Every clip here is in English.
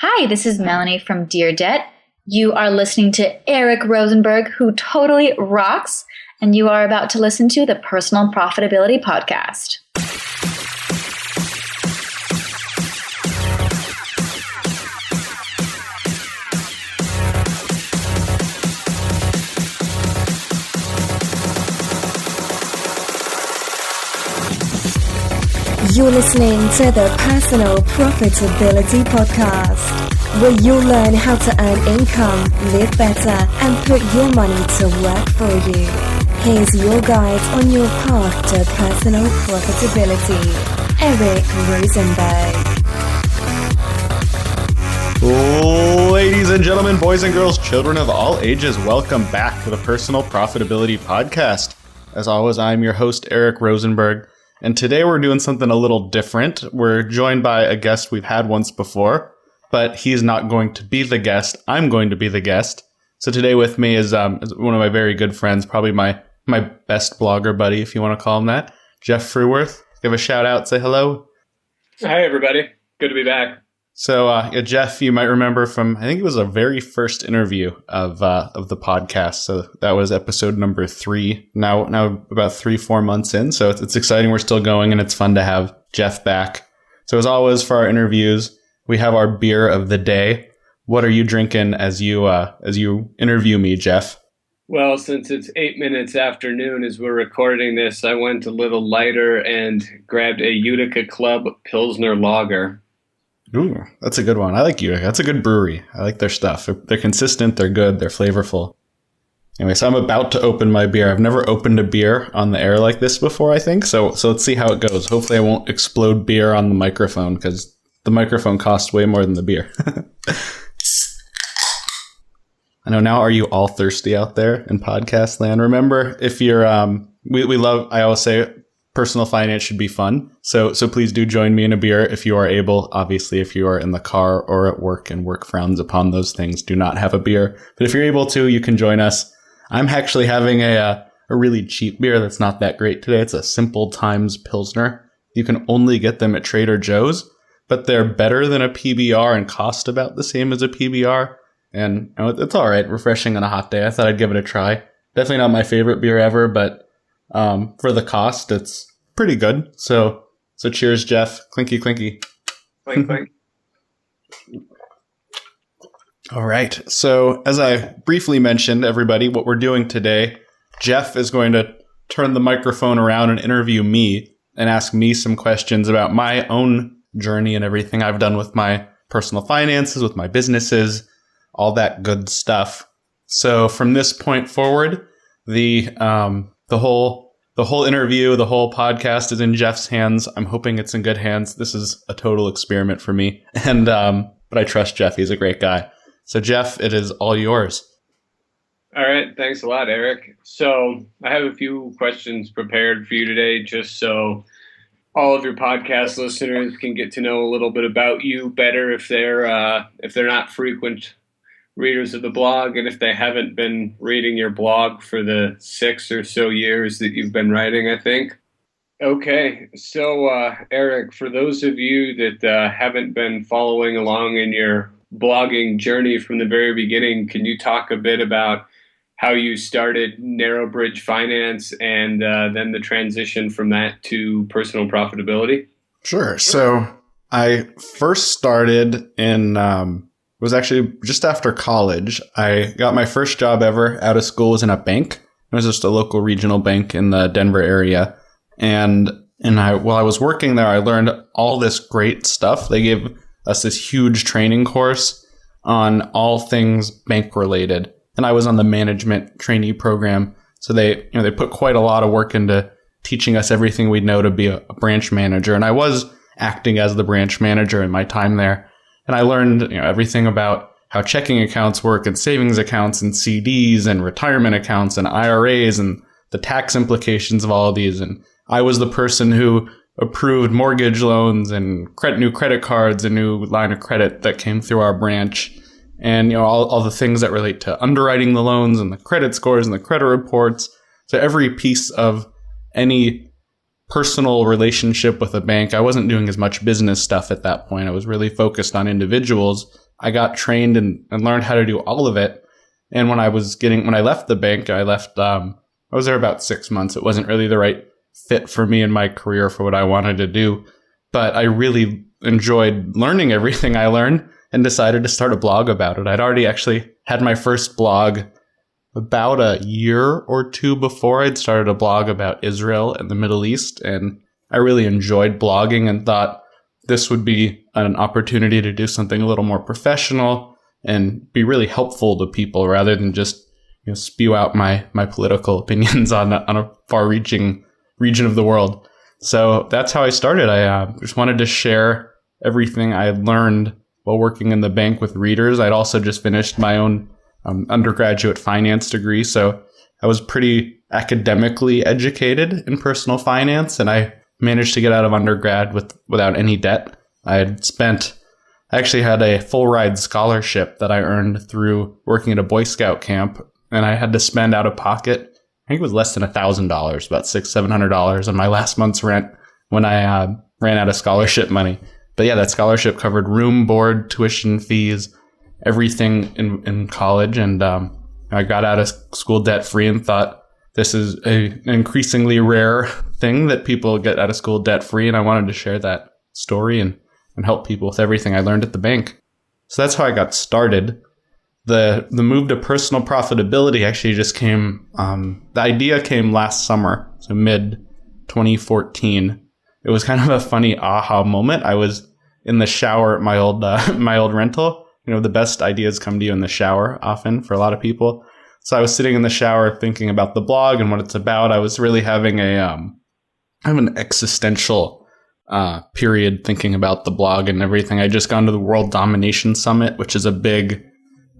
Hi, this is Melanie from Dear Debt. You are listening to Eric Rosenberg, who totally rocks, and you are about to listen to the Personal Profitability Podcast. You're listening to the Personal Profitability Podcast, where you'll learn how to earn income, live better, and put your money to work for you. Here's your guide on your path to personal profitability, Eric Rosenberg. Ladies and gentlemen, boys and girls, children of all ages, welcome back to the Personal Profitability Podcast. As always, I'm your host, Eric Rosenberg. And today we're doing something a little different. We're joined by a guest we've had once before, but he's not going to be the guest. I'm going to be the guest. So today with me is one of my very good friends, probably my best blogger buddy, if you want to call him that, Jeff Fruhwirth. Give a shout out, say hello. Hi, everybody. Good to be back. So, Jeff, you might remember from, I think it was our very first interview of the podcast. So that was episode number 3. Now about 3-4 months in. So it's exciting. We're still going, and it's fun to have Jeff back. So as always, for our interviews, we have our beer of the day. What are you drinking as you interview me, Jeff? Well, since it's 8 minutes after noon as we're recording this, I went a little lighter and grabbed a Utica Club Pilsner Lager. Ooh, that's a good one. I like Utica. That's a good brewery. I like their stuff. They're consistent. They're good. They're flavorful. Anyway, so I'm about to open my beer. I've never opened a beer on the air like this before, I think. So let's see how it goes. Hopefully I won't explode beer on the microphone because the microphone costs way more than the beer. I know now, are you all thirsty out there in podcast land? Remember, if you're, we love, I always say, personal finance should be fun. So please do join me in a beer if you are able. Obviously, if you are in the car or at work and work frowns upon those things, do not have a beer. But if you're able to, you can join us. I'm actually having a really cheap beer that's not that great today. It's a Simple Times Pilsner. You can only get them at Trader Joe's, but they're better than a PBR and cost about the same as a PBR. And it's all right, refreshing on a hot day. I thought I'd give it a try. Definitely not my favorite beer ever, but for the cost, it's pretty good. So cheers, Jeff. Clinky, clinky. Clink, clink. All right. So as I briefly mentioned, everybody, what we're doing today, Jeff is going to turn the microphone around and interview me and ask me some questions about my own journey and everything I've done with my personal finances, with my businesses, all that good stuff. So from this point forward, the whole interview, the whole podcast is in Jeff's hands. I'm hoping it's in good hands. This is a total experiment for me. And but I trust Jeff. He's a great guy. So Jeff, it is all yours. All right. Thanks a lot, Eric. So I have a few questions prepared for you today, just so all of your podcast listeners can get to know a little bit about you better if they're not frequent readers of the blog, and if they haven't been reading your blog for the 6 or so years that you've been writing, I think. Okay, so Eric, for those of you that haven't been following along in your blogging journey from the very beginning, can you talk a bit about how you started Narrow Bridge Finance and then the transition from that to personal profitability? Sure. So I first started in was actually just after college. I got my first job ever out of school was in a bank. It was just a local regional bank in the Denver area. And while I was working there, I learned all this great stuff. They gave us this huge training course on all things bank related. And I was on the management trainee program. So they put quite a lot of work into teaching us everything we'd know to be a branch manager. And I was acting as the branch manager in my time there. And I learned everything about how checking accounts work and savings accounts and CDs and retirement accounts and IRAs and the tax implications of all of these. And I was the person who approved mortgage loans and new credit cards, a new line of credit that came through our branch. And all the things that relate to underwriting the loans and the credit scores and the credit reports. So every piece of any personal relationship with a bank. I wasn't doing as much business stuff at that point. I was really focused on individuals. I got trained and learned how to do all of it. And when I left the bank, I was there about 6 months. It wasn't really the right fit for me in my career for what I wanted to do. But I really enjoyed learning everything I learned and decided to start a blog about it. I'd already actually had my first blog about a year or two before. I'd started a blog about Israel and the Middle East, and I really enjoyed blogging and thought this would be an opportunity to do something a little more professional and be really helpful to people rather than just spew out my political opinions on a far-reaching region of the world. So that's how I started. I just wanted to share everything I had learned while working in the bank with readers. I'd also just finished my own undergraduate finance degree, so I was pretty academically educated in personal finance, and I managed to get out of undergrad without any debt. I actually had a full ride scholarship that I earned through working at a Boy Scout camp, and I had to spend out of pocket, I think it was less than $1,000, about $600-700 on my last month's rent when I ran out of scholarship money. But yeah, that scholarship covered room, board, tuition, fees, everything in college. And I got out of school debt free and thought this is an increasingly rare thing that people get out of school debt free. And I wanted to share that story and help people with everything I learned at the bank. So that's how I got started. The move to personal profitability actually just came, the idea came last summer, so mid 2014. It was kind of a funny aha moment. I was in the shower at my old rental. The best ideas come to you in the shower often for a lot of people. So I was sitting in the shower thinking about the blog and what it's about. I was really having an existential period thinking about the blog and everything. I just gone to the World Domination Summit, which is a big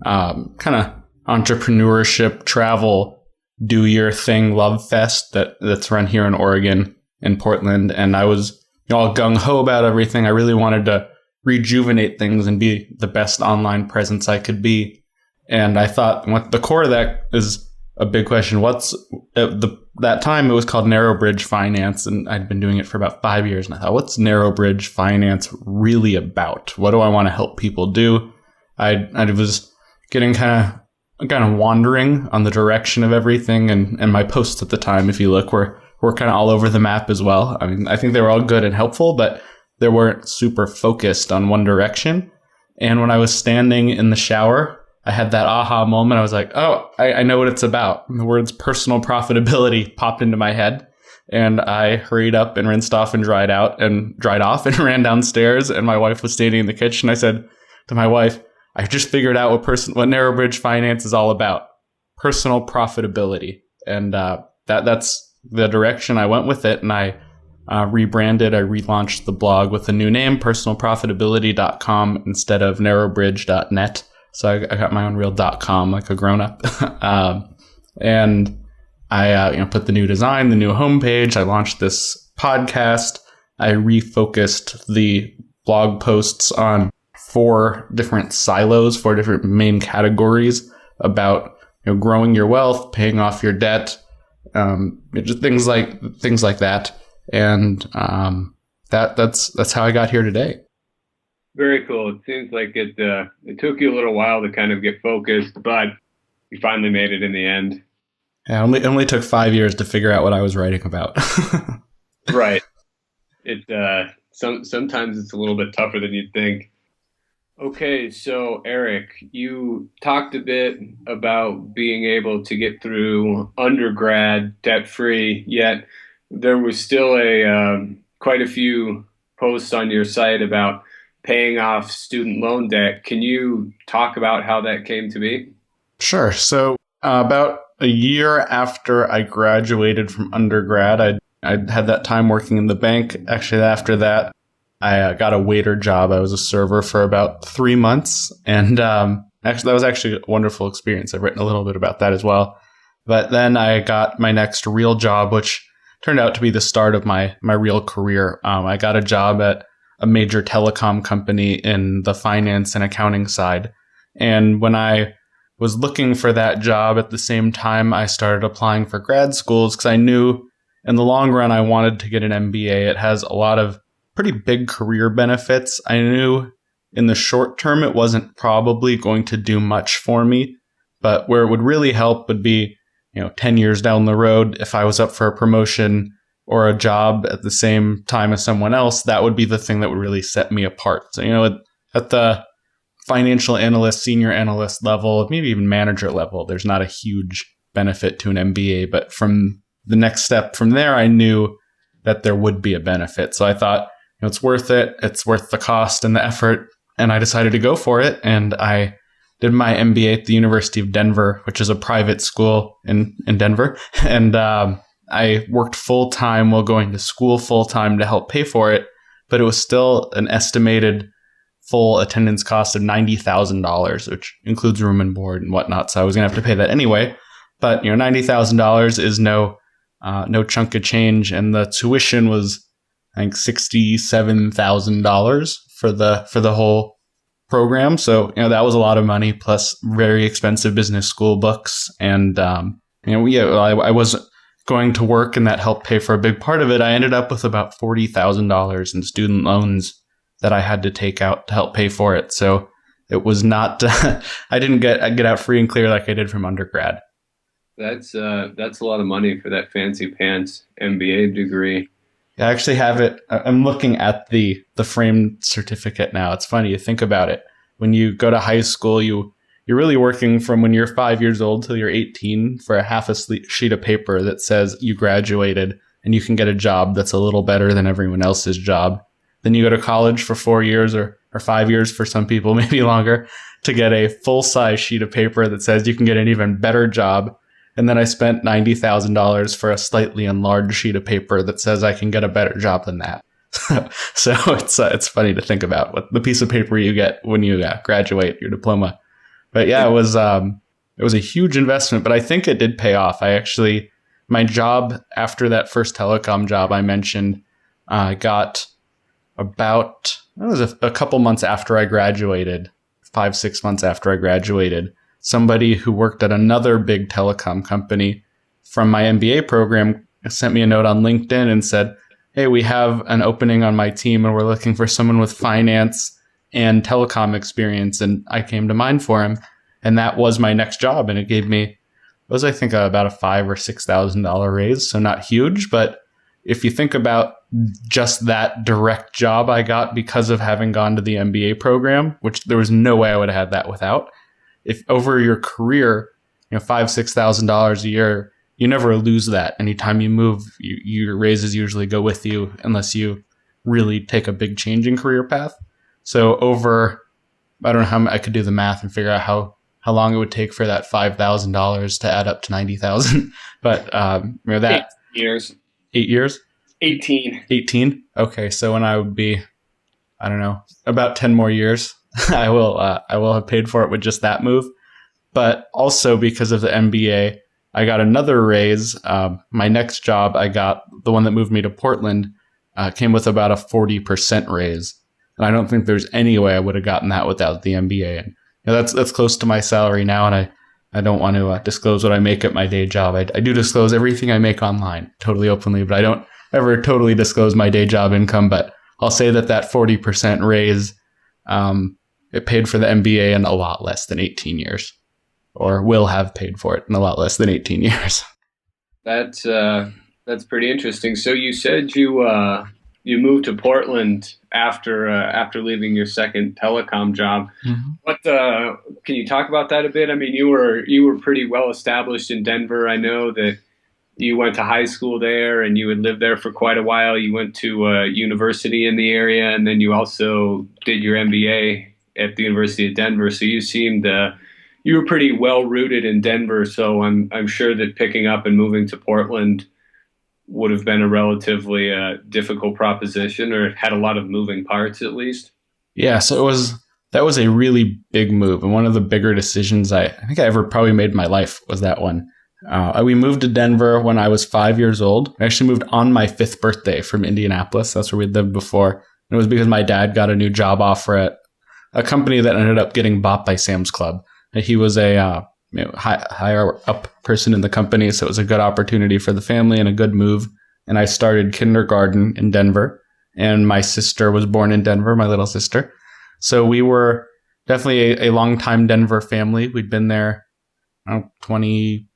kind of entrepreneurship, travel, do your thing, love fest that's run here in Oregon, in Portland. And I was all gung-ho about everything. I really wanted to rejuvenate things and be the best online presence I could be. And I thought what the core of that is a big question. That time it was called Narrow Bridge Finance, and I'd been doing it for about 5 years. And I thought, what's Narrow Bridge Finance really about? What do I want to help people do? I was getting kind of wandering on the direction of everything, and my posts at the time, if you look, were kind of all over the map as well. I mean, I think they were all good and helpful, but they weren't super focused on one direction. And when I was standing in the shower, I had that aha moment. I was like, oh, I know what it's about. And the words personal profitability popped into my head, and I hurried up and rinsed off and dried off and ran downstairs. And my wife was standing in the kitchen. I said to my wife, I just figured out what Narrow Bridge Finance is all about. Personal profitability. And that's the direction I went with it. And I rebranded, I relaunched the blog with a new name, personalprofitability.com instead of narrowbridge.net. So I got my own real .com like a grown-up. And I put the new design, the new homepage. I launched this podcast. I refocused the blog posts on 4 different silos, 4 different main categories about growing your wealth, paying off your debt, just things like that. And that's how I got here today. Very cool. It seems like it took you a little while to kind of get focused, but you finally made it in the end. Yeah, it only took 5 years to figure out what I was writing about. Right. Sometimes it's a little bit tougher than you'd think. Okay, so Eric, you talked a bit about being able to get through undergrad debt-free, yet there was still quite a few posts on your site about paying off student loan debt. Can you talk about how that came to be? Sure. So about a year after I graduated from undergrad, I had that time working in the bank. Actually, after that, I got a waiter job. I was a server for about 3 months. And actually, that was actually a wonderful experience. I've written a little bit about that as well. But then I got my next real job, which turned out to be the start of my real career. I got a job at a major telecom company in the finance and accounting side. And when I was looking for that job at the same time, I started applying for grad schools because I knew in the long run I wanted to get an MBA. It has a lot of pretty big career benefits. I knew in the short term, it wasn't probably going to do much for me. But where it would really help would be, 10 years down the road, if I was up for a promotion or a job at the same time as someone else, that would be the thing that would really set me apart. So, at the financial analyst, senior analyst level, maybe even manager level, there's not a huge benefit to an MBA. But from the next step from there, I knew that there would be a benefit. So I thought, it's worth it. It's worth the cost and the effort. And I decided to go for it. And I did my MBA at the University of Denver, which is a private school in Denver. And I worked full-time while going to school full-time to help pay for it. But it was still an estimated full attendance cost of $90,000, which includes room and board and whatnot. So I was going to have to pay that anyway. But $90,000 is no chunk of change, and the tuition was, I think, $67,000 for the whole program. So that was a lot of money, plus very expensive business school books. And I was going to work, and that helped pay for a big part of it. I ended up with about $40,000 in student loans that I had to take out to help pay for it. So it was not. I didn't get out free and clear like I did from undergrad. That's a lot of money for that fancy pants MBA degree. I actually have it. I'm looking at the framed certificate now. It's funny, you think about it. When you go to high school, you're really working from when you're 5 years old till you're 18 for a half a sheet of paper that says you graduated, and you can get a job that's a little better than everyone else's job. Then you go to college for 4 years or 5 years for some people, maybe longer, to get a full-size sheet of paper that says you can get an even better job. And then I spent $90,000 for a slightly enlarged sheet of paper that says I can get a better job than that. So it's funny to think about what the piece of paper you get when you graduate your diploma. But yeah, it was a huge investment, but I think it did pay off. My job after that first telecom job I mentioned, I got about, it was a couple months after I graduated, 5-6 months after I graduated. Somebody who worked at another big telecom company from my MBA program sent me a note on LinkedIn and said, hey, we have an opening on my team and we're looking for someone with finance and telecom experience. And I came to mind for him. And that was my next job. And it gave me, it was, I think, about a $5,000 or $6,000 raise. So not huge. But if you think about just that direct job I got because of having gone to the MBA program, which there was no way I would have had that without. If over your career, $5,000-$6,000 a year, you never lose that. Anytime you move, your raises usually go with you unless you really take a big change in career path. So over, I don't know how I could do the math and figure out how long it would take for that $5,000 to add up to $90,000. But that 8 years. 8 years? 18. 18? Okay, so when I would be, I don't know, about 10 more years. I will have paid for it with just that move. But also because of the MBA, I got another raise. My next job, I got the one that moved me to Portland, came with about a 40% raise. And I don't think there's any way I would have gotten that without the MBA. And that's close to my salary now. And I don't want to disclose what I make at my day job. I do disclose everything I make online totally openly, but I don't ever totally disclose my day job income. But I'll say that 40% raise, it paid for the MBA in a lot less than 18 years, or will have paid for it in a lot less than 18 years. That's pretty interesting. So you said you moved to Portland after leaving your second telecom job. Mm-hmm. What can you talk about that a bit? I mean, you were pretty well established in Denver. I know that you went to high school there and you had lived there for quite a while. You went to a university in the area, and then you also did your MBA at the University of Denver. So you seemed you were pretty well rooted in Denver. So I'm sure that picking up and moving to Portland would have been a relatively difficult proposition, or had a lot of moving parts at least. Yeah, so that was a really big move, and one of the bigger decisions I think I ever probably made in my life was that one. We moved to Denver when I was 5 years old. I actually moved on my 5th birthday from Indianapolis. That's where we'd lived before. And it was because my dad got a new job offer at a company that ended up getting bought by Sam's Club. He was a higher up person in the company, so it was a good opportunity for the family and a good move. And I started kindergarten in Denver, and my sister was born in Denver, my little sister. So we were definitely a long-time Denver family. We'd been there, I'm trying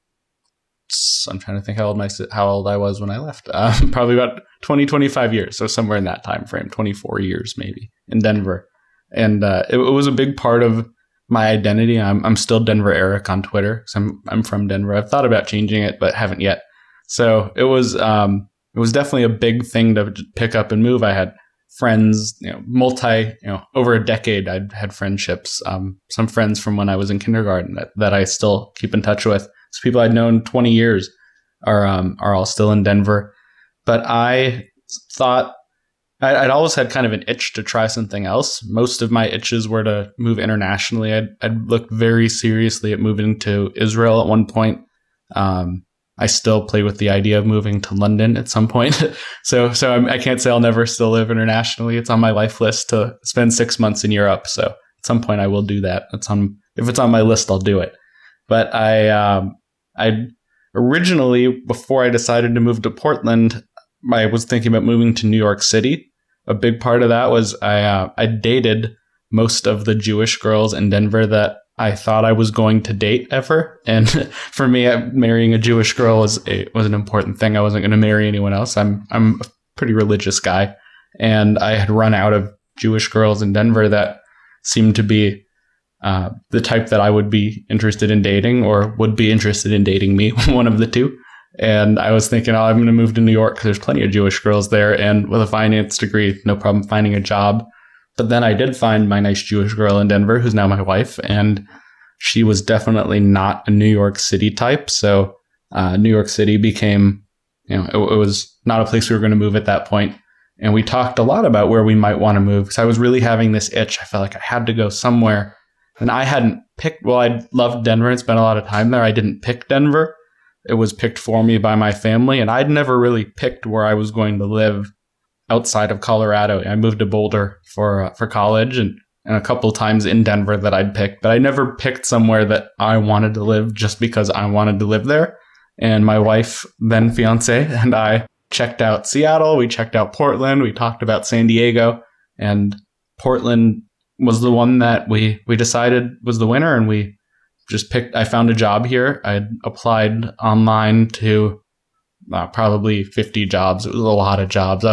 to think how old I was when I left. Probably about 20, 25 years. So somewhere in that time frame, 24 years maybe in Denver. And it was a big part of my identity. I'm still Denver Eric on Twitter because I'm from Denver. I've thought about changing it, but haven't yet. So it was definitely a big thing to pick up and move. I had friends, over a decade. I'd had friendships. Some friends from when I was in kindergarten that I still keep in touch with. So people I'd known 20 years are all still in Denver. But I thought I'd always had kind of an itch to try something else. Most of my itches were to move internationally. I'd looked very seriously at moving to Israel at one point. I still play with the idea of moving to London at some point. So I can't say I'll never still live internationally. It's on my life list to spend 6 months in Europe. So at some point I will do that. If it's on my list, I'll do it. But I originally, before I decided to move to Portland, I was thinking about moving to New York City. A big part of that was I dated most of the Jewish girls in Denver that I thought I was going to date ever. And for me, marrying a Jewish girl was an important thing. I wasn't going to marry anyone else. I'm a pretty religious guy. And I had run out of Jewish girls in Denver that seemed to be the type that I would be interested in dating or would be interested in dating me, one of the two. And I was thinking, I'm going to move to New York because there's plenty of Jewish girls there. And with a finance degree, no problem finding a job. But then I did find my nice Jewish girl in Denver, who's now my wife. And she was definitely not a New York City type. So New York City became, it was not a place we were going to move at that point. And we talked a lot about where we might want to move because I was really having this itch. I felt like I had to go somewhere. And I hadn't picked, I loved Denver and spent a lot of time there. I didn't pick Denver. It was picked for me by my family. And I'd never really picked where I was going to live outside of Colorado. I moved to Boulder for college and a couple of times in Denver that I'd picked. But I never picked somewhere that I wanted to live just because I wanted to live there. And my wife, then fiance, and I checked out Seattle. We checked out Portland. We talked about San Diego. And Portland was the one that we decided was the winner, and we just picked. I found a job here. I applied online to probably 50 jobs. It was a lot of jobs.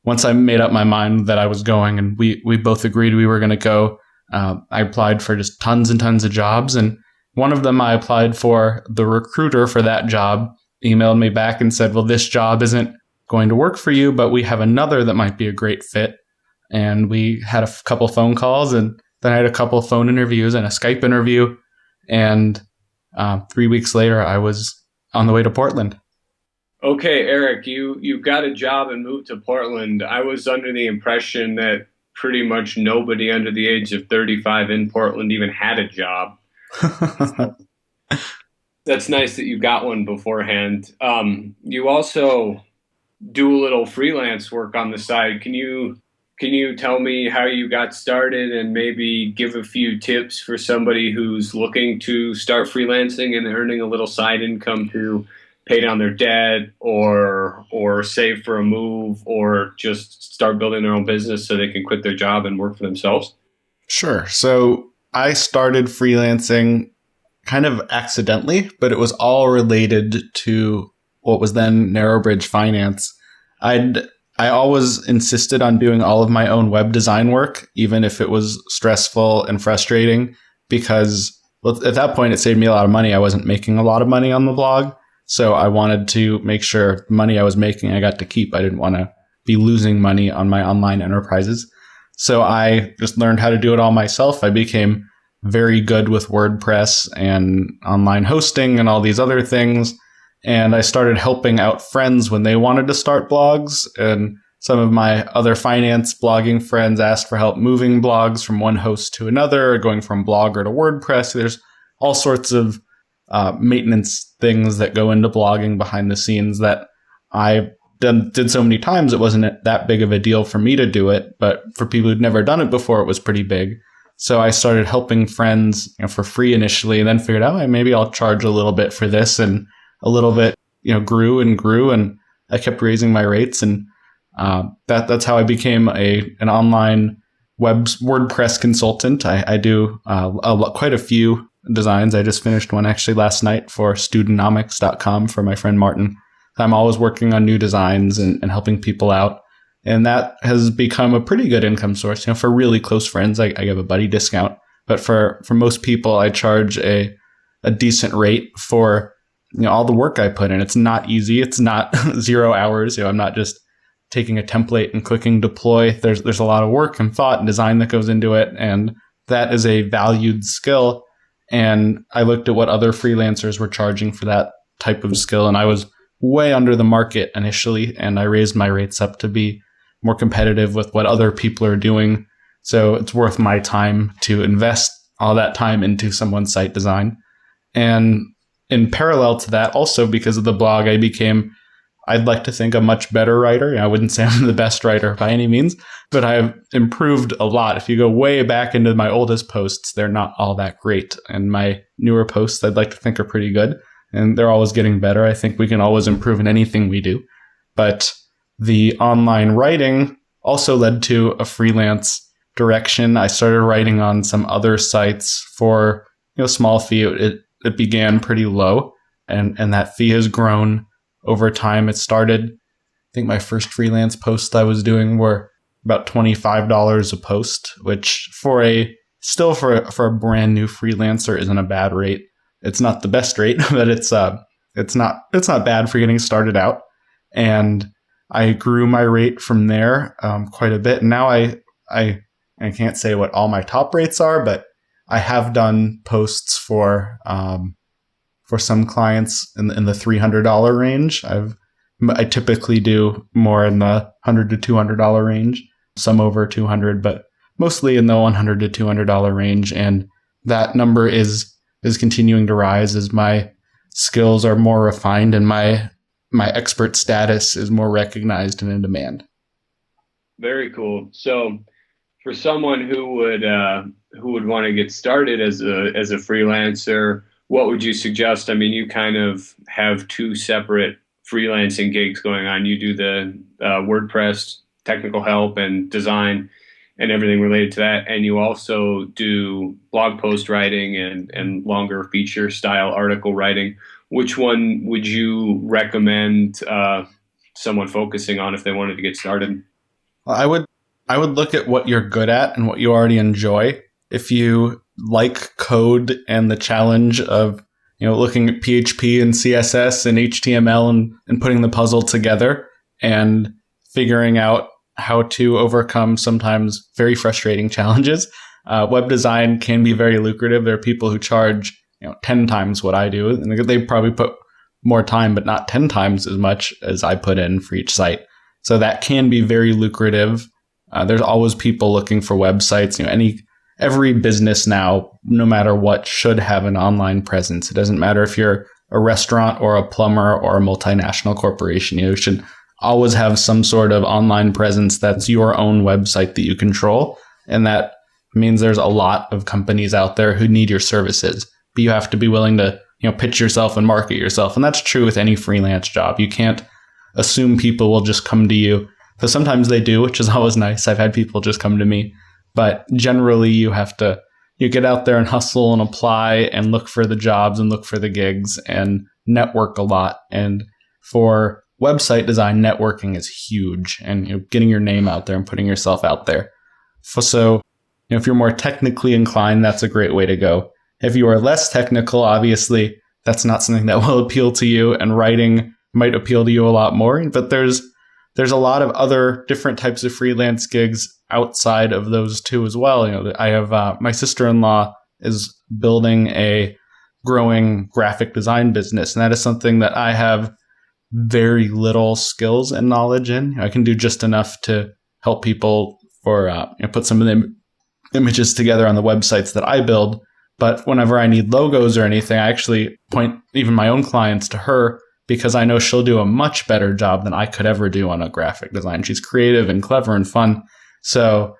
Once I made up my mind that I was going, and we both agreed we were going to go, I applied for just tons and tons of jobs. And one of them I applied for, the recruiter for that job emailed me back and said, well, this job isn't going to work for you, but we have another that might be a great fit. And we had a couple phone calls, and then I had a couple phone interviews and a Skype interview. And 3 weeks later, I was on the way to Portland. Okay, Eric, you got a job and moved to Portland. I was under the impression that pretty much nobody under the age of 35 in Portland even had a job. That's nice that you got one beforehand. You also do a little freelance work on the side. Can you tell me how you got started and maybe give a few tips for somebody who's looking to start freelancing and earning a little side income to pay down their debt or save for a move or just start building their own business so they can quit their job and work for themselves? Sure. So I started freelancing kind of accidentally, but it was all related to what was then Narrowbridge Finance. I always insisted on doing all of my own web design work, even if it was stressful and frustrating, because at that point it saved me a lot of money. I wasn't making a lot of money on the blog. So I wanted to make sure the money I was making, I got to keep. I didn't want to be losing money on my online enterprises. So I just learned how to do it all myself. I became very good with WordPress and online hosting and all these other things. And I started helping out friends when they wanted to start blogs. And some of my other finance blogging friends asked for help moving blogs from one host to another, going from Blogger to WordPress. There's all sorts of maintenance things that go into blogging behind the scenes that I did so many times. It wasn't that big of a deal for me to do it. But for people who'd never done it before, it was pretty big. So I started helping friends for free initially, and then figured out maybe I'll charge a little bit for this, and a little bit, grew and grew, and I kept raising my rates, and that's how I became an online WordPress consultant. I do quite a few designs. I just finished one actually last night for Studentnomics.com for my friend Martin. I'm always working on new designs and helping people out. And that has become a pretty good income source. For really close friends, I give a buddy discount. But for most people, I charge a decent rate for all the work I put in. It's not easy. It's not 0 hours. I'm not just taking a template and clicking deploy. There's a lot of work and thought and design that goes into it. And that is a valued skill. And I looked at what other freelancers were charging for that type of skill. And I was way under the market initially. And I raised my rates up to be more competitive with what other people are doing. So it's worth my time to invest all that time into someone's site design. And in parallel to that, also because of the blog, I became, I'd like to think, a much better writer. I wouldn't say I'm the best writer by any means, but I've improved a lot. If you go way back into my oldest posts, they're not all that great. And my newer posts, I'd like to think, are pretty good. And they're always getting better. I think we can always improve in anything we do. But the online writing also led to a freelance direction. I started writing on some other sites for small fee. It began pretty low, and that fee has grown over time. It started, I think my first freelance post I was doing were about $25 a post, which for a brand new freelancer isn't a bad rate. It's not the best rate, but it's not bad for getting started out. And I grew my rate from there quite a bit. And now I can't say what all my top rates are, but I have done posts for some clients in the $300 range. I typically do more in the $100 to $200 range, some over $200, but mostly in the $100 to $200 range. And that number is continuing to rise as my skills are more refined and my expert status is more recognized and in demand. Very cool. So for someone who would want to get started as a freelancer, what would you suggest? I mean, you kind of have two separate freelancing gigs going on. You do the WordPress technical help and design and everything related to that. And you also do blog post writing and longer feature style article writing. Which one would you recommend someone focusing on if they wanted to get started? Well, I would look at what you're good at and what you already enjoy. If you like code and the challenge of looking at PHP and CSS and HTML and putting the puzzle together and figuring out how to overcome sometimes very frustrating challenges, web design can be very lucrative. There are people who charge 10 times what I do, and they probably put more time, but not 10 times as much as I put in for each site. So that can be very lucrative. There's always people looking for websites. Every business now, no matter what, should have an online presence. It doesn't matter if you're a restaurant or a plumber or a multinational corporation. You should always have some sort of online presence that's your own website that you control. And that means there's a lot of companies out there who need your services. But you have to be willing to pitch yourself and market yourself. And that's true with any freelance job. You can't assume people will just come to you. So sometimes they do, which is always nice. I've had people just come to me. But generally, you have to get out there and hustle and apply and look for the jobs and look for the gigs and network a lot. And for website design, networking is huge, and getting your name out there and putting yourself out there. So if you're more technically inclined, that's a great way to go. If you are less technical, obviously, that's not something that will appeal to you, and writing might appeal to you a lot more. But there's a lot of other different types of freelance gigs outside of those two as well. I have my sister-in-law is building a growing graphic design business, and that is something that I have very little skills and knowledge in. I can do just enough to help people for put some of the images together on the websites that I build. But whenever I need logos or anything, I actually point even my own clients to her, because I know she'll do a much better job than I could ever do on a graphic design. She's creative and clever and fun. So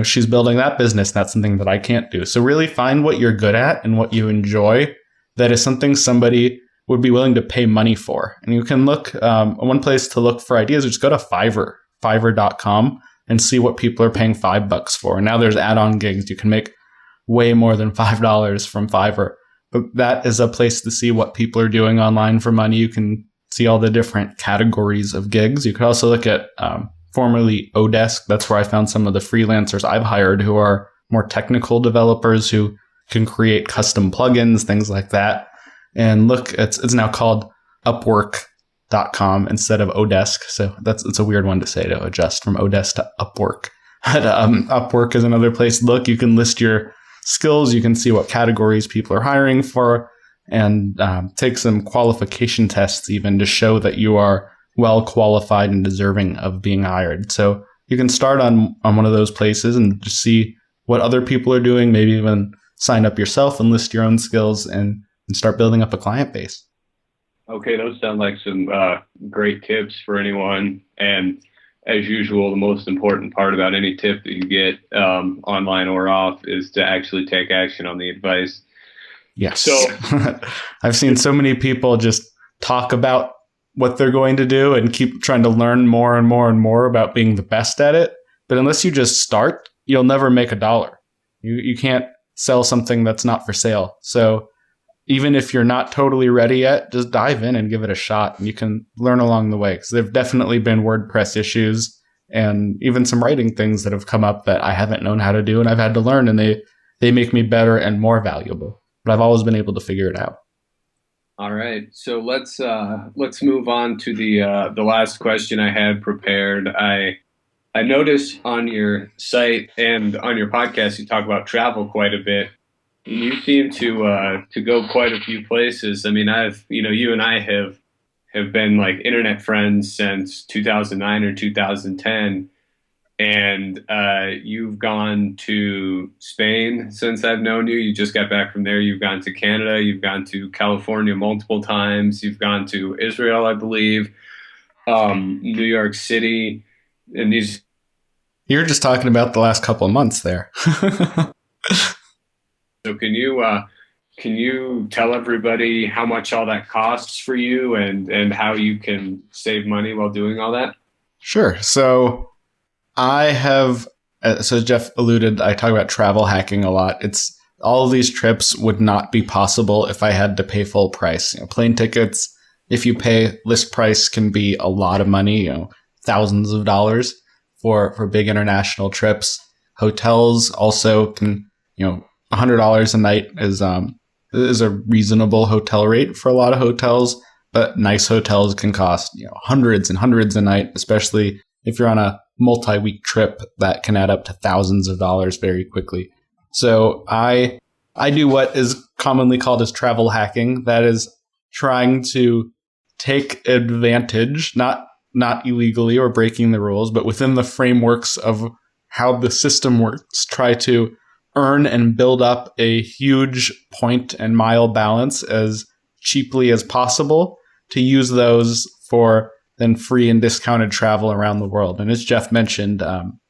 she's building that business. That's something that I can't do. So really find what you're good at and what you enjoy. That is something somebody would be willing to pay money for. And you can look, one place to look for ideas is just go to Fiverr, fiverr.com. and see what people are paying $5 for. And now there's add-on gigs. You can make way more than $5 from Fiverr. But that is a place to see what people are doing online for money. You can see all the different categories of gigs. You could also look at formerly Odesk. That's where I found some of the freelancers I've hired who are more technical developers who can create custom plugins, things like that. And look, it's now called Upwork.com instead of Odesk. So it's a weird one to say, to adjust from Odesk to Upwork. But Upwork is another place to look. You can list your skills. You can see what categories people are hiring for, and take some qualification tests even to show that you are well qualified and deserving of being hired. So you can start on one of those places and just see what other people are doing, maybe even sign up yourself and list your own skills and start building up a client base. Okay, those sound like some great tips for anyone. And as usual, the most important part about any tip that you get online or off is to actually take action on the advice. Yes. So I've seen so many people just talk about what they're going to do and keep trying to learn more and more and more about being the best at it. But unless you just start, you'll never make a dollar. You can't sell something that's not for sale. So even if you're not totally ready yet, just dive in and give it a shot, and you can learn along the way. Because there have definitely been WordPress issues and even some writing things that have come up that I haven't known how to do, and I've had to learn, and they make me better and more valuable. But I've always been able to figure it out. All right, so let's move on to the last question I had prepared. I noticed on your site and on your podcast you talk about travel quite a bit. You seem to go quite a few places. I mean, you and I have been like internet friends since 2009 or 2010, and you've gone to Spain since I've known you. You just got back from there. You've gone to Canada. You've gone to California multiple times. You've gone to Israel, I believe, New York City, and these. You're just talking about the last couple of months there. So can you tell everybody how much all that costs for you and how you can save money while doing all that? Sure. So I have, so as Jeff alluded, I talk about travel hacking a lot. It's all of these trips would not be possible if I had to pay full price. Plane tickets, if you pay list price, can be a lot of money, thousands of dollars for big international trips. Hotels also can, $100 a night is a reasonable hotel rate for a lot of hotels, but nice hotels can cost hundreds and hundreds a night, especially if you're on a multi-week trip that can add up to thousands of dollars very quickly. So I do what is commonly called as travel hacking. That is trying to take advantage, not illegally or breaking the rules, but within the frameworks of how the system works, try to earn and build up a huge point and mile balance as cheaply as possible to use those for then free and discounted travel around the world. And as Jeff mentioned,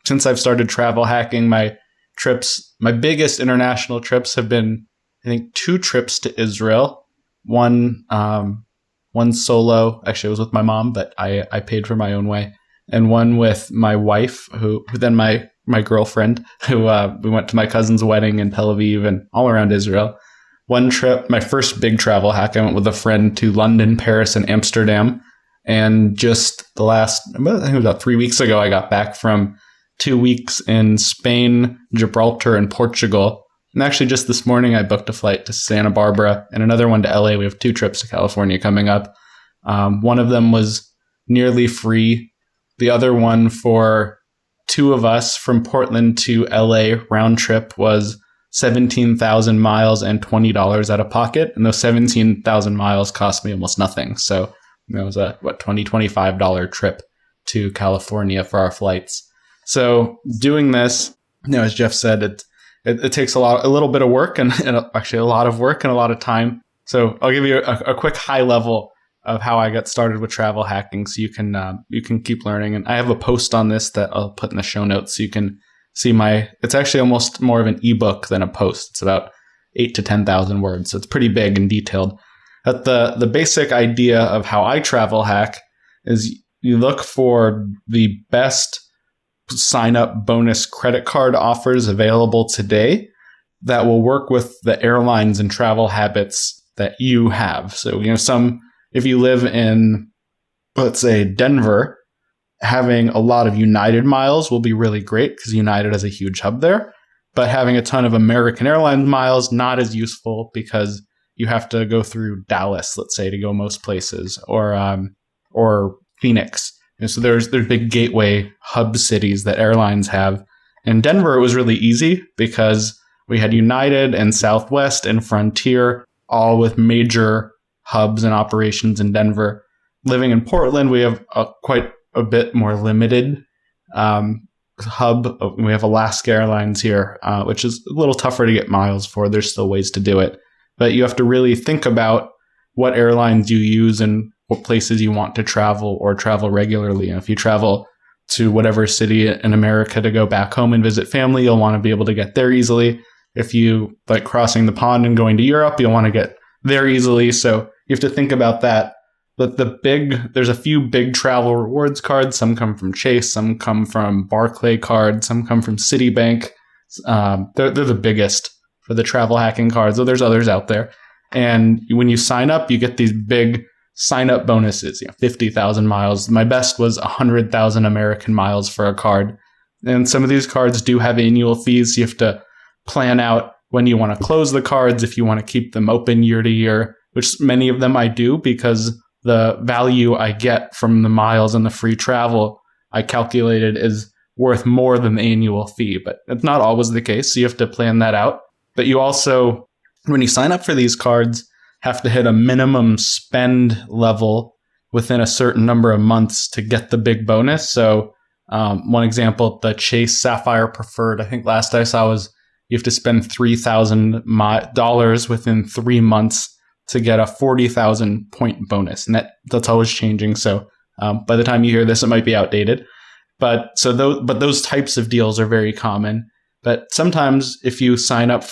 since I've started travel hacking, my biggest international trips have been, I think, 2 trips to Israel. One solo, actually it was with my mom, but I paid for my own way. And one with my wife, who then my girlfriend, who we went to my cousin's wedding in Tel Aviv and all around Israel. One trip, my first big travel hack, I went with a friend to London, Paris, and Amsterdam. And just I think it was about 3 weeks ago, I got back from 2 weeks in Spain, Gibraltar, and Portugal. And actually just this morning, I booked a flight to Santa Barbara and another one to LA. We have 2 trips to California coming up. One of them was nearly free. The other one for 2 of us from Portland to LA round trip was 17,000 miles and $20 out of pocket. And those 17,000 miles cost me almost nothing. So it was a $25 trip to California for our flights. So doing this, as Jeff said, it takes a little bit of work and actually a lot of work and a lot of time. So I'll give you a quick high level of how I got started with travel hacking, so you can keep learning. And I have a post on this that I'll put in the show notes, so you can see it's actually almost more of an ebook than a post. It's about 8,000 to 10,000 words, so it's pretty big and detailed. But the basic idea of how I travel hack is you look for the best sign up bonus credit card offers available today that will work with the airlines and travel habits that you have. So, if you live in, let's say, Denver, having a lot of United miles will be really great because United has a huge hub there. But having a ton of American Airlines miles, not as useful because you have to go through Dallas, let's say, to go most places, or Phoenix. So there's big gateway hub cities that airlines have. In Denver, it was really easy because we had United and Southwest and Frontier, all with major hubs and operations in Denver. Living in Portland, we have quite a bit more limited hub. We have Alaska Airlines here, which is a little tougher to get miles for. There's still ways to do it. But you have to really think about what airlines you use and what places you want to travel or travel regularly. And if you travel to whatever city in America to go back home and visit family, you'll want to be able to get there easily. If you like crossing the pond and going to Europe, you'll want to get there easily. So you have to think about that. But there's a few big travel rewards cards. Some come from Chase, some come from Barclay Card, some come from Citibank. They're the biggest for the travel hacking cards, though there's others out there. And when you sign up, you get these big sign up bonuses, 50,000 miles. My best was 100,000 American miles for a card. And some of these cards do have annual fees. So you have to plan out when you want to close the cards, if you want to keep them open year to year, which many of them I do because the value I get from the miles and the free travel I calculated is worth more than the annual fee. But it's not always the case. So you have to plan that out. But you also, when you sign up for these cards, have to hit a minimum spend level within a certain number of months to get the big bonus. So one example, the Chase Sapphire Preferred, I think last I saw was you have to spend $3,000 within 3 months to get a 40,000 point bonus. And that's always changing. So by the time you hear this, it might be outdated. But those types of deals are very common. But sometimes if you sign up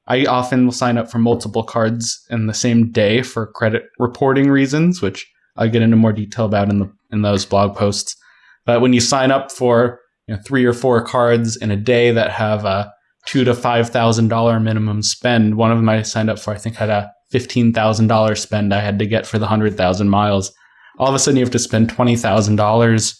I often will sign up for multiple cards in the same day for credit reporting reasons, which I'll get into more detail about in those blog posts. But when you sign up for 3 or 4 cards in a day that have a $2,000 to $5,000 minimum spend, one of them I signed up for, I think had a $15,000 spend I had to get for the 100,000 miles. All of a sudden you have to spend $20,000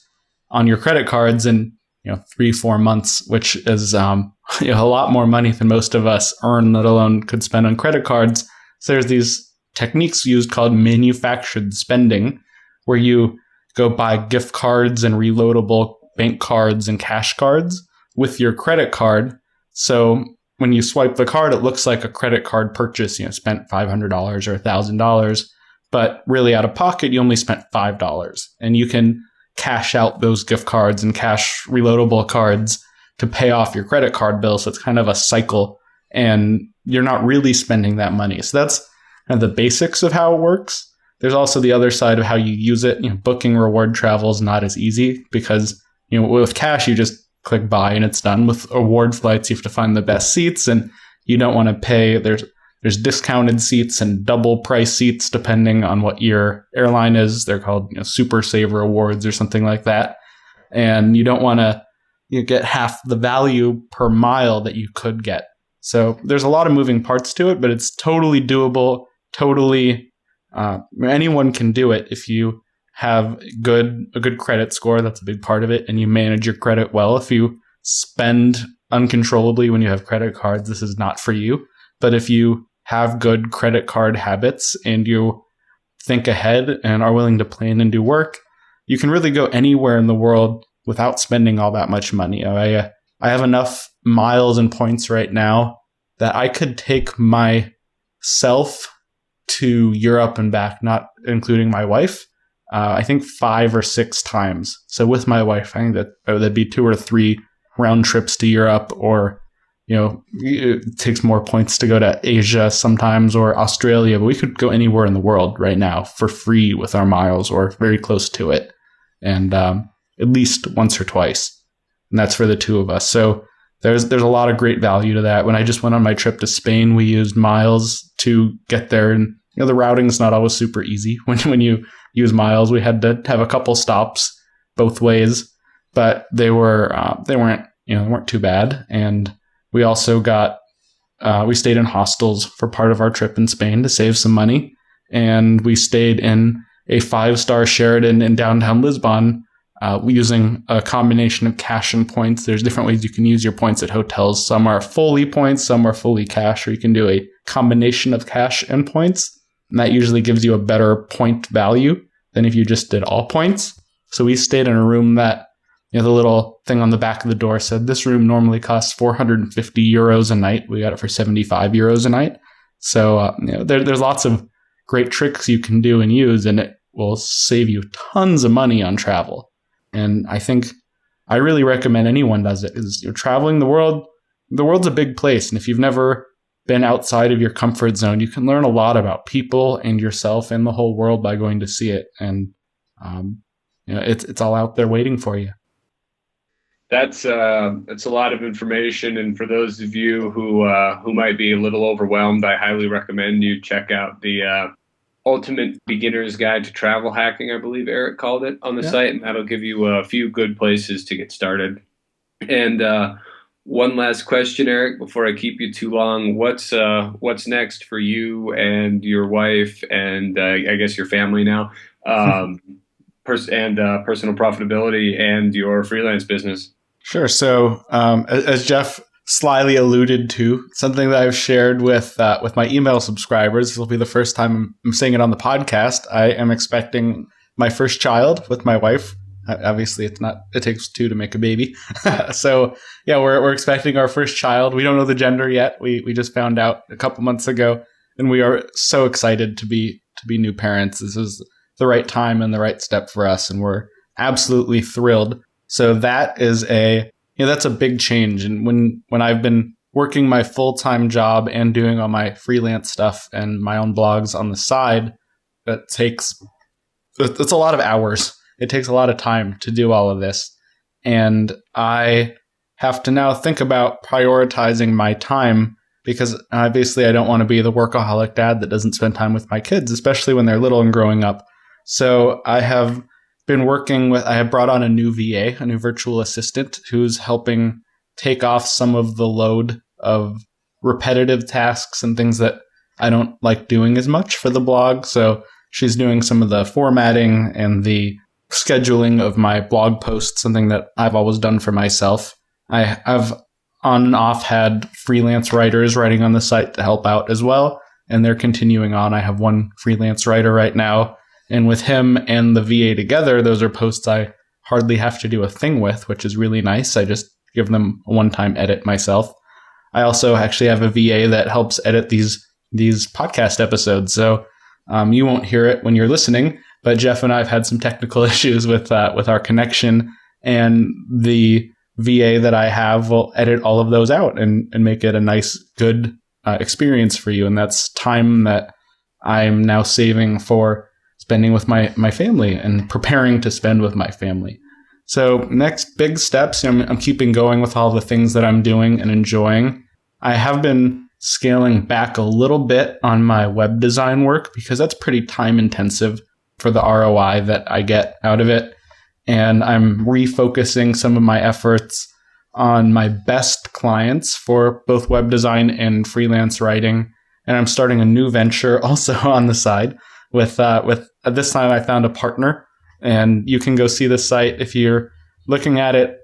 on your credit cards in 3-4 months, which is a lot more money than most of us earn, let alone could spend on credit cards. So there's these techniques used called manufactured spending, where you go buy gift cards and reloadable bank cards and cash cards with your credit card. So when you swipe the card, it looks like a credit card purchase, spent $500 or $1,000, but really out of pocket, you only spent $5. And you can cash out those gift cards and cash reloadable cards to pay off your credit card bill. So it's kind of a cycle and you're not really spending that money. So that's kind of the basics of how it works. There's also the other side of how you use it. Booking reward travel is not as easy because, with cash, you just click buy and it's done. With award flights, you have to find the best seats and you don't want to pay. There's discounted seats and double price seats depending on what your airline is. They're called Super Saver Awards or something like that. And you don't want to get half the value per mile that you could get. So there's a lot of moving parts to it, but it's totally doable. Anyone can do it if you have a good credit score. That's a big part of it. And you manage your credit well. If you spend uncontrollably when you have credit cards, this is not for you. But if you have good credit card habits and you think ahead and are willing to plan and do work, you can really go anywhere in the world without spending all that much money. I have enough miles and points right now that I could take myself to Europe and back, not including my wife, I think 5 or 6 times. So with my wife, I think that'd be 2 or 3 round trips to Europe, or it takes more points to go to Asia sometimes or Australia, but we could go anywhere in the world right now for free with our miles or very close to it. And at least once or twice. And that's for the 2 of us. So there's a lot of great value to that. When I just went on my trip to Spain, we used miles to get there. And the routing is not always super easy when you use miles. We had to have a couple stops both ways. but they weren't too bad. And we also we stayed in hostels for part of our trip in Spain to save some money. And we stayed in a 5-star Sheraton in downtown Lisbon, using a combination of cash and points. There's different ways you can use your points at hotels. Some are fully points, some are fully cash, or you can do a combination of cash and points. And that usually gives you a better point value than if you just did all points. So we stayed in a room that, the little thing on the back of the door said, this room normally costs 450 euros a night. We got it for 75 euros a night. So, there's lots of great tricks you can do and use, and it will save you tons of money on travel. And I really recommend anyone does it, because you're traveling the world. The world's a big place. And if you've never been outside of your comfort zone, you can learn a lot about people and yourself and the whole world by going to see it. And, it's all out there waiting for you. That's a lot of information, and for those of you who might be a little overwhelmed, I highly recommend you check out the Ultimate Beginner's Guide to Travel Hacking, I believe Eric called it, on the site, and that'll give you a few good places to get started. And one last question, Eric, before I keep you too long. What's next for you and your wife and I guess your family now, Personal Profitability and your freelance business? Sure. So, as Jeff slyly alluded to, something that I've shared with my email subscribers, this will be the first time I'm saying it on the podcast. I am expecting my first child with my wife. Obviously, it takes two to make a baby. So, yeah, we're expecting our first child. We don't know the gender yet. We just found out a couple months ago, and we are so excited to be new parents. This is the right time and the right step for us, and we're absolutely thrilled. So that is that's a big change. And when I've been working my full-time job and doing all my freelance stuff and my own blogs on the side, it's a lot of hours. It takes a lot of time to do all of this. And I have to now think about prioritizing my time, because obviously I don't want to be the workaholic dad that doesn't spend time with my kids, especially when they're little and growing up. So I have brought on a new VA, a new virtual assistant, who's helping take off some of the load of repetitive tasks and things that I don't like doing as much for the blog. So she's doing some of the formatting and the scheduling of my blog posts, something that I've always done for myself. I've on and off had freelance writers writing on the site to help out as well, and they're continuing on. I have one freelance writer right now, and with him and the VA together, those are posts I hardly have to do a thing with, which is really nice. I just give them a one-time edit myself. I also actually have a VA that helps edit these podcast episodes, so you won't hear it when you're listening, but Jeff and I have had some technical issues with our connection, and the VA that I have will edit all of those out and make it a nice, good experience for you. And that's time that I'm now saving for spending with my family and preparing to spend with my family. So next big steps, I'm keeping going with all the things that I'm doing and enjoying. I have been scaling back a little bit on my web design work, because that's pretty time intensive for the ROI that I get out of it. And I'm refocusing some of my efforts on my best clients for both web design and freelance writing. And I'm starting a new venture also on the side with this time I found a partner, and you can go see the site. If you're looking at it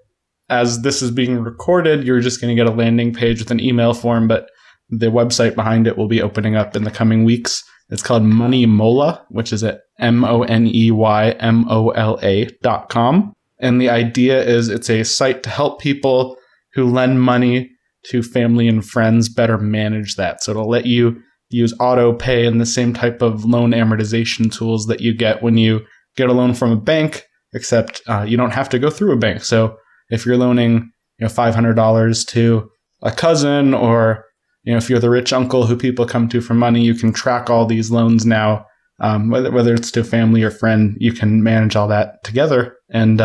as this is being recorded, you're just going to get a landing page with an email form, but the website behind it will be opening up in the coming weeks. It's called Moneymola, which is at MONEYMOLA.com. And the idea is it's a site to help people who lend money to family and friends better manage that. So it'll let you use auto pay and the same type of loan amortization tools that you get when you get a loan from a bank, except you don't have to go through a bank. So if you're loaning $500 to a cousin, or if you're the rich uncle who people come to for money, you can track all these loans now, whether it's to a family or friend. You can manage all that together, and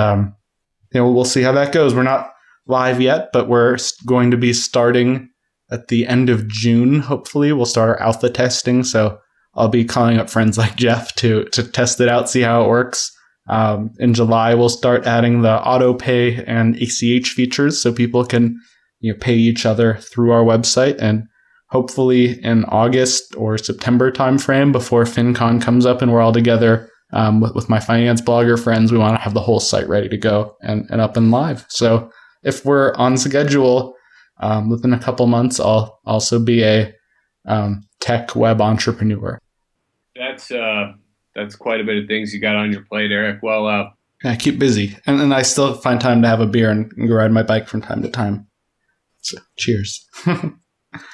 we'll see how that goes. We're not live yet, but we're going to be starting at the end of June. Hopefully, we'll start our alpha testing. So I'll be calling up friends like Jeff to test it out, see how it works. In July, we'll start adding the auto pay and ACH features so people can pay each other through our website. And hopefully in August or September timeframe, before FinCon comes up and we're all together with my finance blogger friends, we want to have the whole site ready to go and up and live. So if we're on schedule, within a couple months, I'll also be a tech web entrepreneur. That's quite a bit of things you got on your plate, Eric. Well, I keep busy, and I still find time to have a beer and go ride my bike from time to time. So, cheers.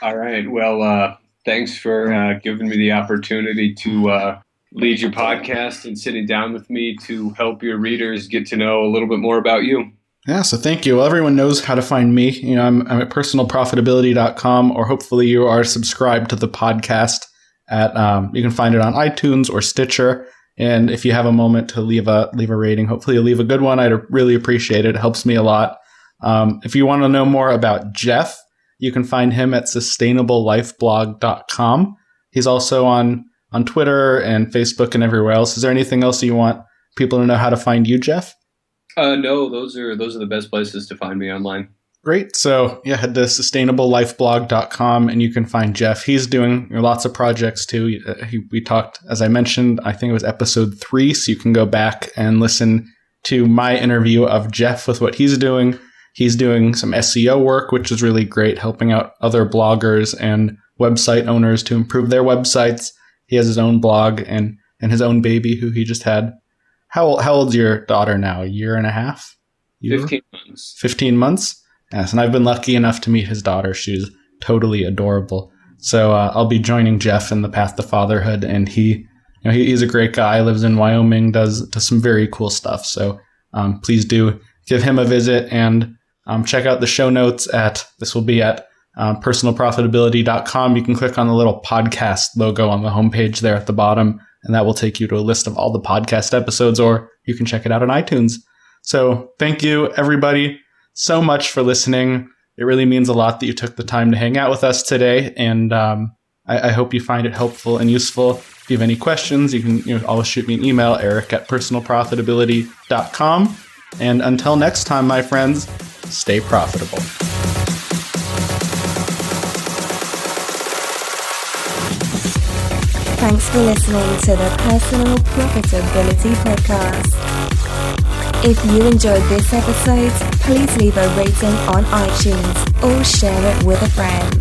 All right. Well, thanks for giving me the opportunity to lead your podcast and sitting down with me to help your readers get to know a little bit more about you. Yeah, so thank you. Well, everyone knows how to find me. I'm at personalprofitability.com, or hopefully you are subscribed to the podcast at you can find it on iTunes or Stitcher. And if you have a moment to leave a rating, hopefully you'll leave a good one. I'd really appreciate it. It helps me a lot. If you want to know more about Jeff, you can find him at sustainablelifeblog.com. He's also on Twitter and Facebook and everywhere else. Is there anything else you want people to know how to find you, Jeff? No, those are the best places to find me online. Great. So head to sustainablelifeblog.com and you can find Jeff. He's doing lots of projects too. We talked, as I mentioned, I think it was episode 3. So you can go back and listen to my interview of Jeff with what he's doing. He's doing some SEO work, which is really great, helping out other bloggers and website owners to improve their websites. He has his own blog and his own baby who he just had. How old's your daughter now? A year and a half? 15 months. 15 months? Yes, and I've been lucky enough to meet his daughter. She's totally adorable. So I'll be joining Jeff in the path to fatherhood, and he's a great guy. Lives in Wyoming, does some very cool stuff. So please do give him a visit and check out the show notes this will be at personalprofitability.com. You can click on the little podcast logo on the homepage there at the bottom, and that will take you to a list of all the podcast episodes, or you can check it out on iTunes. So thank you, everybody, so much for listening. It really means a lot that you took the time to hang out with us today, and I hope you find it helpful and useful. If you have any questions, you can always shoot me an email, eric@personalprofitability.com. And until next time, my friends, stay profitable. Thanks for listening to the Personal Profitability Podcast. If you enjoyed this episode, please leave a rating on iTunes or share it with a friend.